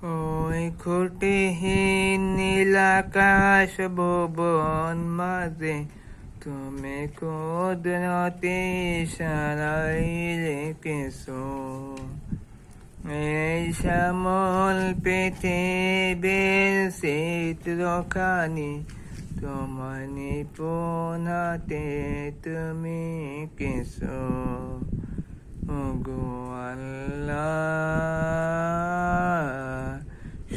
ওই খুঁটিহীন নীলাকাশ ভুবন মাঝে তুমি কুদরতি ইশারায় রেখেছো এই শ্যামল পৃথিবীর চিত্রখানি তোমার নিপুণ হাতে তুমি এঁকেছো ওগো আল্লাহ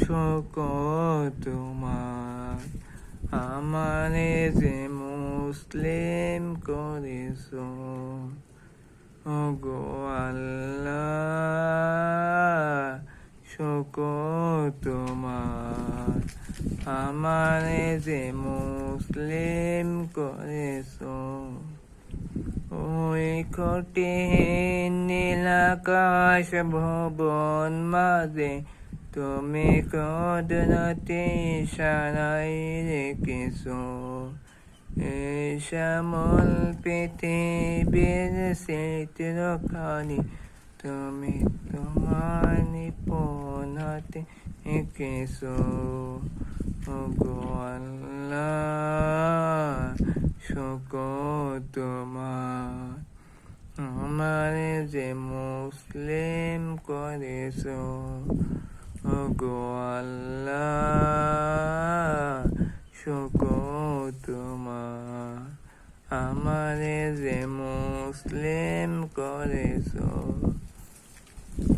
শুকর তোমার আমারে যে মুসলিম করেছো ওগো আল্লাহ শুকর তোমার আমারে যে মুসলিম করেছো ওই কঠিন নীলাকাশ ভুবন মাঝে তুমি কুদরতি ইশারায় রেখেছো এই শ্যামল পৃথিবীর চিত্রখানি তুমি তোমার নিপুণ হাতে এঁকেছো ওগো আল্লাহ শুকর তোমার আমারে যে মুসলিম করেছো ওগো আল্লাহ শুকর তোমার আমারে যে মুসলিম করেছো।